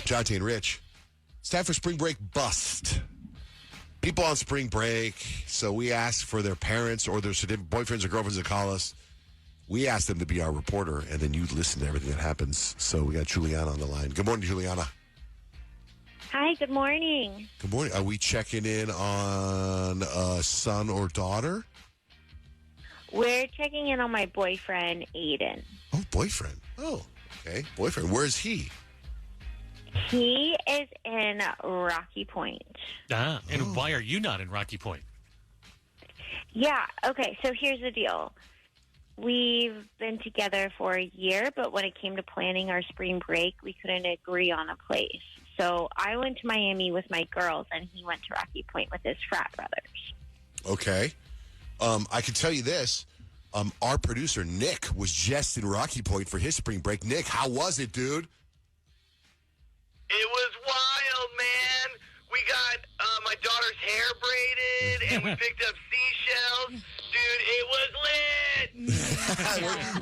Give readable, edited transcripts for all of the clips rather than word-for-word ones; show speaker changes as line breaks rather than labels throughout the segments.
Jonte and Rich. It's time for Spring Break Bust. People on spring break, so we ask for their parents or their boyfriends or girlfriends to call us. We ask them to be our reporter, and then you listen to everything that happens. So we got Juliana on the line. Good morning, Juliana.
Hi, good morning.
Good morning. Are we checking in on a son or daughter?
We're checking in on my boyfriend, Aiden.
Oh, boyfriend. Oh, okay. Boyfriend. Where is he?
He is in Rocky Point.
And why are you not in Rocky Point?
Yeah, okay, so here's the deal. We've been together for a year, but when it came to planning our spring break, we couldn't agree on a place. So I went to Miami with my girls, and he went to Rocky Point with his frat brothers.
Okay. I can tell you this. Our producer, Nick, was just in Rocky Point for his spring break. Nick, how was it, dude?
It was wild, man. We got my daughter's hair braided, and we picked up seashells. Dude, it was lit.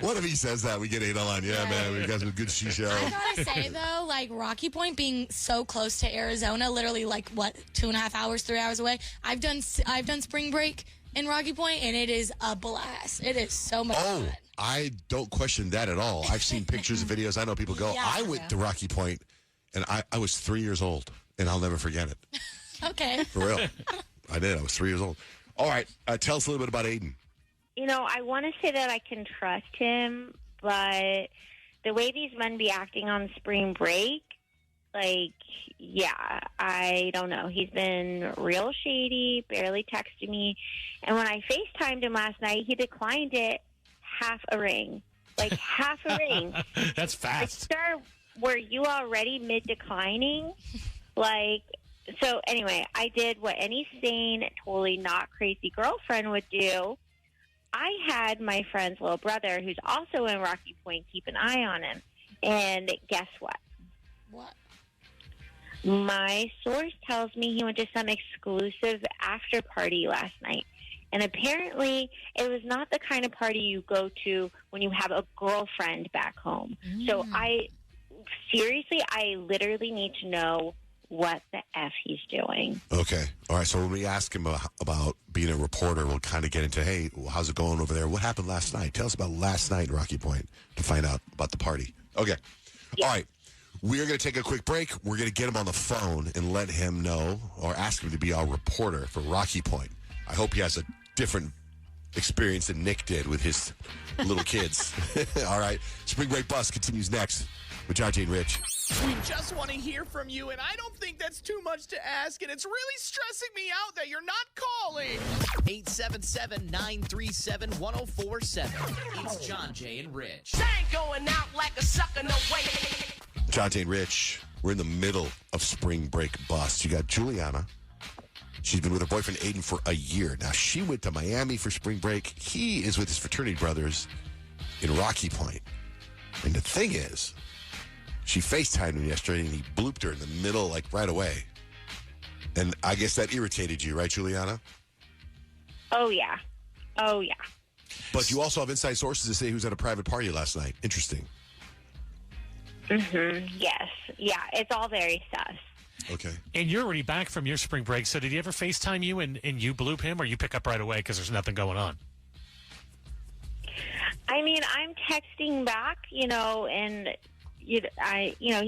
What if he says that? We get Aiden on. Yeah, man, we got some good seashells.
I gotta say, though, like, Rocky Point being so close to Arizona, literally, 2.5 hours, 3 hours away. I've done spring break in Rocky Point, and it is a blast. It is so much fun.
I don't question that at all. I've seen pictures and videos. I know people go.
Yeah,
I went to Rocky Point, and I was 3 years old, and I'll never forget it.
Okay.
For real. I did. I was 3 years old. All right. Tell us a little bit about Aiden.
You know, I want to say that I can trust him, but the way these men be acting on spring break, I don't know. He's been real shady, barely texted me. And when I FaceTimed him last night, he declined it half a ring. Half a ring.
That's fast.
Sir, were you already mid-declining? So anyway, I did what any sane, totally not crazy girlfriend would do. I had my friend's little brother, who's also in Rocky Point, keep an eye on him. And guess what?
What?
My source tells me he went to some exclusive after party last night. And apparently it was not the kind of party you go to when you have a girlfriend back home. So I literally need to know what the F he's doing.
Okay. All right. So when we ask him about being a reporter, we'll kind of get into, hey, how's it going over there? What happened last night? Tell us about last night in Rocky Point to find out about the party. Okay. Yeah. All right. We're going to take a quick break. We're going to get him on the phone and let him know or ask him to be our reporter for Rocky Point. I hope he has a different experience than Nick did with his little kids. All right. Spring Break Bus continues next with Jonte and Rich.
We just want to hear from you, and I don't think that's too much to ask, and it's really stressing me out that you're not calling.
877-937-1047. It's Jonte and Rich.
I ain't going out like a sucker, no way.
Jonte and Rich, we're in the middle of Spring Break Bust. You got Juliana. She's been with her boyfriend Aiden for a year. Now, she went to Miami for spring break. He is with his fraternity brothers in Rocky Point. And the thing is, she FaceTimed him yesterday, and he blooped her in the middle, right away. And I guess that irritated you, right, Juliana?
Oh, yeah.
But you also have inside sources to say he was at a private party last night. Interesting.
Yes. Yeah, it's all very sus.
Okay.
And you're already back from your spring break, so did he ever FaceTime you and you bloop him, or you pick up right away because there's nothing going on?
I mean, I'm texting back, and he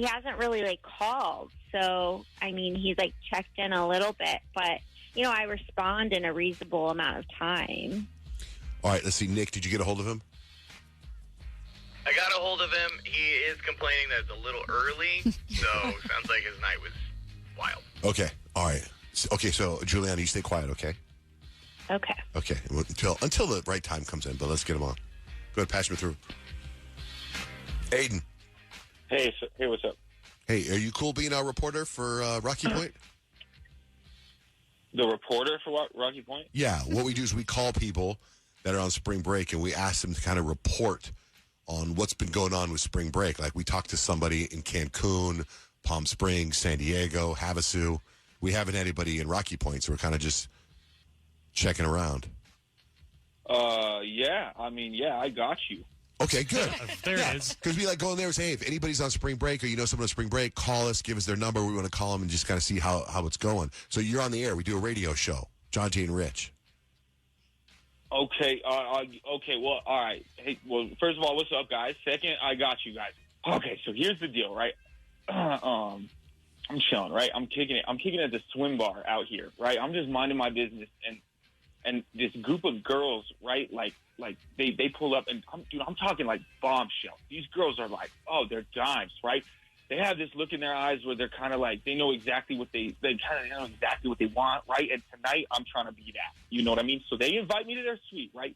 hasn't really called. So, I mean, he's checked in a little bit, but I respond in a reasonable amount of time.
All right, let's see. Nick, did you get a hold of him?
I got a hold of him. He is complaining that it's a little early, so sounds like his night was wild.
Okay. All right. So Juliana, you stay quiet, okay?
Okay.
Okay. Until the right time comes in, but let's get him on. Go ahead, pass me through. Aiden.
Hey, what's up?
Hey, are you cool being our reporter for Rocky Point?
The reporter for Rocky Point?
Yeah. What we do is we call people that are on spring break, and we ask them to kind of report on what's been going on with spring break. We talked to somebody in Cancun, Palm Springs, San Diego, Havasu. We haven't had anybody in Rocky Point, so we're kind of just checking around.
Yeah. I mean, yeah, I got you.
Okay, good.
There it is.
Because we like go in there and say, hey, if anybody's on spring break or you know someone on spring break, call us, give us their number. We want to call them and just kind of see how it's going. So you're on the air. We do a radio show. John, Jay, and Rich.
Okay. Okay. Well, all right. Hey, well, first of all, what's up, guys? Second, I got you guys. Okay. So here's the deal, right? I'm chilling, right? I'm kicking it at the swim bar out here, right? I'm just minding my business, and this group of girls, right? Like they pull up, and I'm talking like bombshell. These girls are like, oh, they're dimes, right? They have this look in their eyes where they're kind of like, they know exactly what they kind of know exactly what they want, right? And tonight I'm trying to be that, you know what I mean? So they invite me to their suite, right?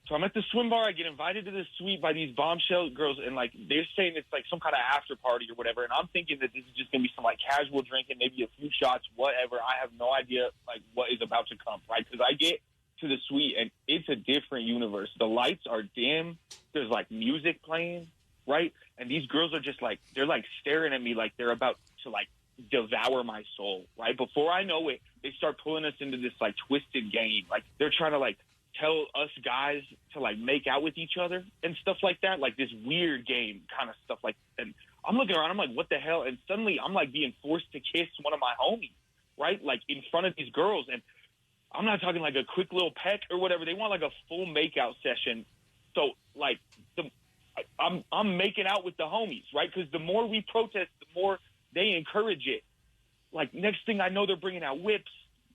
So I'm at the swim bar. I get invited to the suite by these bombshell girls, and like they're saying it's like some kind of after party or whatever. And I'm thinking that this is just gonna be some like casual drinking, maybe a few shots, whatever. I have no idea like what is about to come, right? Because I get to the suite and it's a different universe. The lights are dim. There's like music playing, right? And these girls are just like, they're like staring at me like they're about to like devour my soul, right? Before I know it, they start pulling us into this like twisted game. Like they're trying to like tell us guys to like make out with each other and stuff like that. Like this weird game kind of stuff. Like, and I'm looking around, I'm like, what the hell? And suddenly I'm like being forced to kiss one of my homies, right? Like in front of these girls. And I'm not talking like a quick little peck or whatever. They want like a full makeout session. So like I'm making out with the homies, right? Because the more we protest, the more they encourage it. Like next thing I know, they're bringing out whips,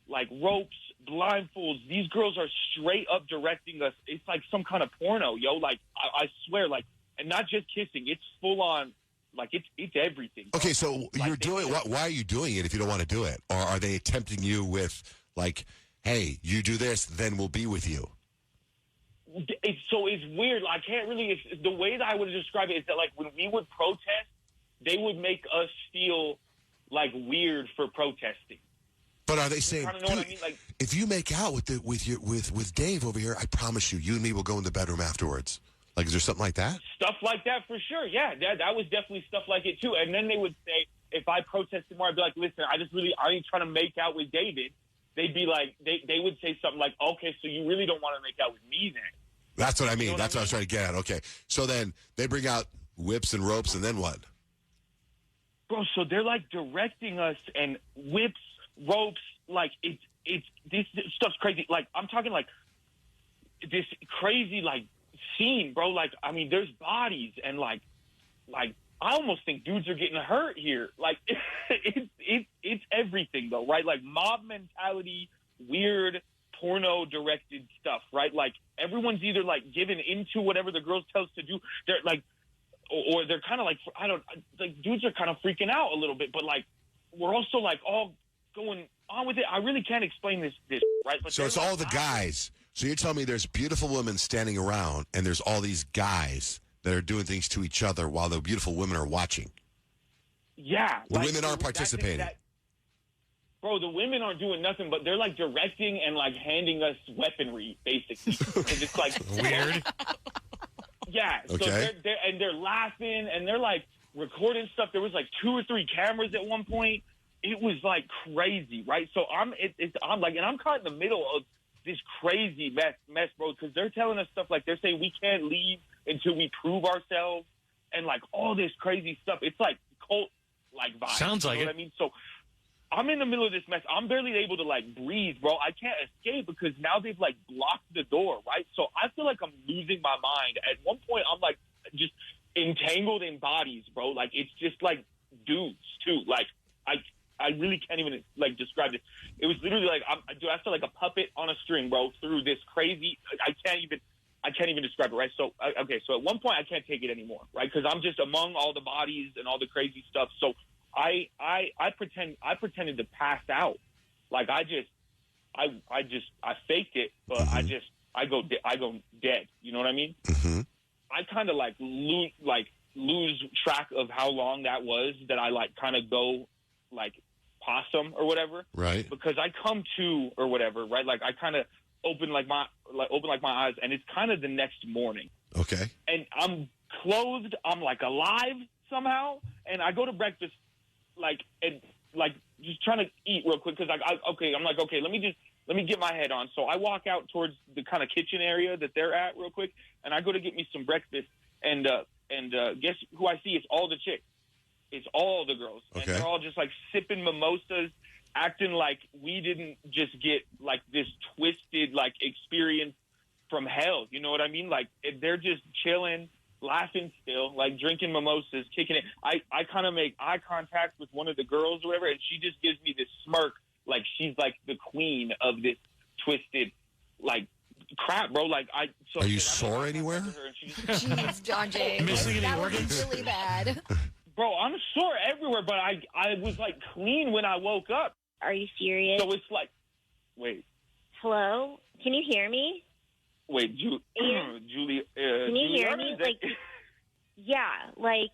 like ropes, blindfolds. These girls are straight up directing us. It's like some kind of porno, yo. Like I swear, like, and not just kissing. It's full on. Like it's everything.
Okay, so
like,
you're doing. Why are you doing it if you don't want to do it, or are they tempting you with like, hey, you do this, then we'll be with you?
It's weird. I can't really. The way that I would describe it is that like when we would protest, they would make us feel like weird for protesting.
But are they saying,
know what I mean? Like,
if you make out with Dave over here, I promise you and me will go in the bedroom afterwards? Like, is there something like that?
Stuff like that for sure. Yeah, that was definitely stuff like it too. And then they would say, if I protested more, I'd be like, listen, I ain't trying to make out with David. They'd be like, they would say something like, okay, so you really don't want to make out with me then?
That's what I mean.
You know
That's what I was trying to get at. Okay. So then they bring out whips and ropes, and then what?
Bro, so they're like directing us and whips, ropes, like it's this stuff's crazy. Like I'm talking like this crazy like scene, bro. Like I mean, there's bodies and like I almost think dudes are getting hurt here. Like it's everything though, right? Like mob mentality, weird porno directed stuff, right? Like everyone's either like given into whatever the girls tell us to do. They're like, or they're kind of like, like dudes are kind of freaking out a little bit, but like we're also like all going on with it. I really can't explain this, right? But
so it's all the guys. So you're telling me there's beautiful women standing around, and there's all these guys that are doing things to each other while the beautiful women are watching.
Yeah,
the women aren't participating.
Bro, the women aren't doing nothing, but they're like directing and like handing us weaponry, basically. Because it's like
weird.
Yeah. So
okay.
they're laughing and they're like recording stuff. There was like 2 or 3 cameras at one point. It was like crazy, right? So I'm like, and I'm caught in the middle of this crazy mess, bro. Because they're telling us stuff like they're saying we can't leave until we prove ourselves, and like all this crazy stuff. It's like cult like vibes.
Sounds like
you know
it.
what I mean? So I'm in the middle of this mess. I'm barely able to like breathe, bro. I can't escape because now they've like blocked the door, right? So I feel like I'm losing my mind. At one point, I'm like just entangled in bodies, bro. Like it's just like dudes too. Like I really can't even like describe it. It was literally like I feel like a puppet on a string, bro. Through this crazy, I can't even describe it, right? So okay, so at one point I can't take it anymore, right? Because I'm just among all the bodies and all the crazy stuff. So I pretended to pass out, like I faked it, but
mm-hmm.
I go dead. You know what I mean?
Mm-hmm.
I kind of like lose track of how long that was that I like kind of go like possum or whatever,
right?
Because I come to or whatever, right? Like I kind of open my eyes, and it's kind of the next morning.
Okay.
And I'm clothed. I'm like alive somehow, and I go to breakfast, like and like just trying to eat real quick because I'm like, okay, let me just let me get my head on. So I walk out towards the kind of kitchen area that they're at real quick, and I go to get me some breakfast. And guess who I see? It's all the chicks. It's all the girls.
Okay.
And they're all just like sipping mimosas, acting like we didn't just get like this twisted like experience from hell. You know what I mean? Like they're just chilling, laughing still, like drinking mimosas, kicking it. I kind of make eye contact with one of the girls or whatever, and she just gives me this smirk like she's like the queen of this twisted like crap, bro. Like So
are you sore anywhere?
Jeez, John Jay.
Missing any
That would be
organs?
really bad.
Bro, I'm sore everywhere, but I was like clean when I woke up.
Are you serious?
So it's like, wait,
Hello? Can you hear me?
Julie.
Can you hear me? Like, yeah, like,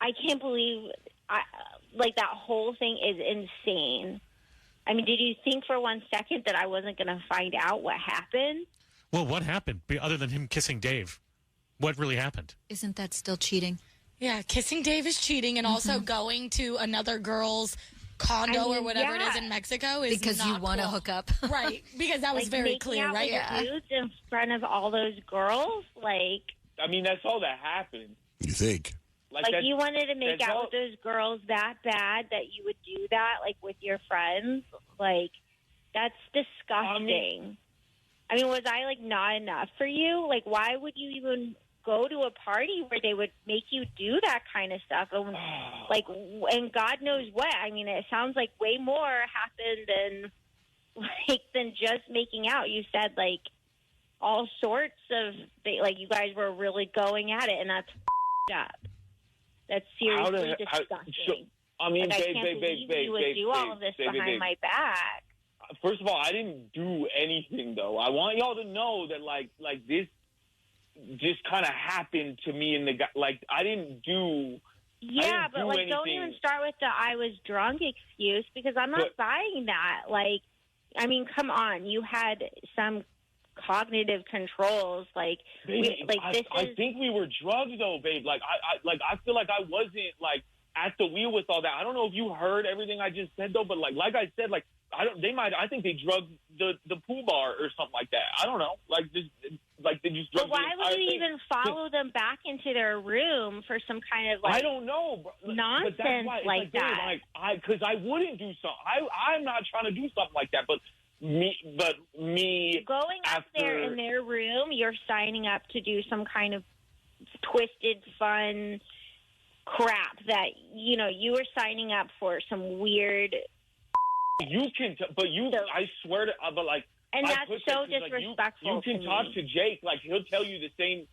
I can't believe, like, that whole thing is insane. I mean, did you think for 1 second that I wasn't going to find out what happened?
Well, what happened? Other than him kissing Dave, what really happened?
Isn't that still cheating?
Yeah, kissing Dave is cheating, and also going to another girl's condo or whatever it is in Mexico is
because
not
you want to
cool.
hook up.
Right, because that was
Like,
very
making
clear,
out
right?
with dudes in front of all those girls? Like,
I mean, that's all that happened.
You think?
like you wanted to make out with those girls that bad that you would do that, like, with your friends? Like, that's disgusting. I mean, was I, like, not enough for you? Like, why would you even go to a party where they would make you do that kind of stuff? And, like, and God knows what. I mean, it sounds like way more happened than just making out. You said, like, all sorts of, like, you guys were really going at it, and that's up. That's seriously disgusting.
I mean,
like, I can't believe you would do all of this behind my back.
First of all, I didn't do anything, though. I want y'all to know that, like this just kind of happened to me in the like I didn't do.
Yeah, but like, don't even start with the "I was drunk" excuse, because I'm not buying that. Like, I mean, come on, you had some cognitive controls. Like,
babe, I think we were drugged, though, babe. Like, I feel like I wasn't like at the wheel with all that. I don't know if you heard everything I just said, though, but like I said, like. I think they drugged the pool bar or something like that. I don't know. Like they just drugged.
But why would you even follow them back into their room for some kind of, like,
I don't know, bro.
nonsense like that?
Because I wouldn't do something. I'm not trying to do something like that. But me
going up there in their room, you're signing up to do some kind of twisted, fun crap that you were signing up for some weird.
You can, I swear to, but like,
and that's so disrespectful.
You can talk to Jake, like he'll tell you the same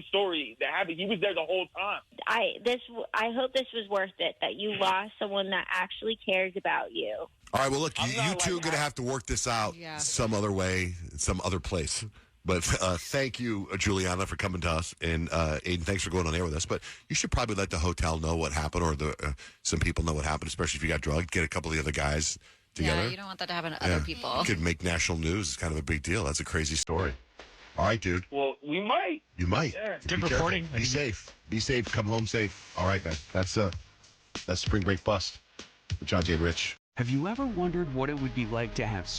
story that happened. He was there the whole time.
I hope this was worth it. That you lost someone that actually cares about you.
All right. Well, look, you two are going to have to work this out some other way, some other place. But thank you, Juliana, for coming to us. And Aiden, thanks for going on air with us. But you should probably let the hotel know what happened, or some people know what happened, especially if you got drugged. Get a couple of the other guys together.
Yeah, you don't want that to happen to other people.
You could make national news. It's kind of a big deal. That's a crazy story. All right, dude.
Well, we might.
You might.
Yeah.
Good reporting.
Be safe. Be safe. Come home safe. All right, man. That's Spring Break Bust with John J. Rich.
Have you ever wondered what it would be like to have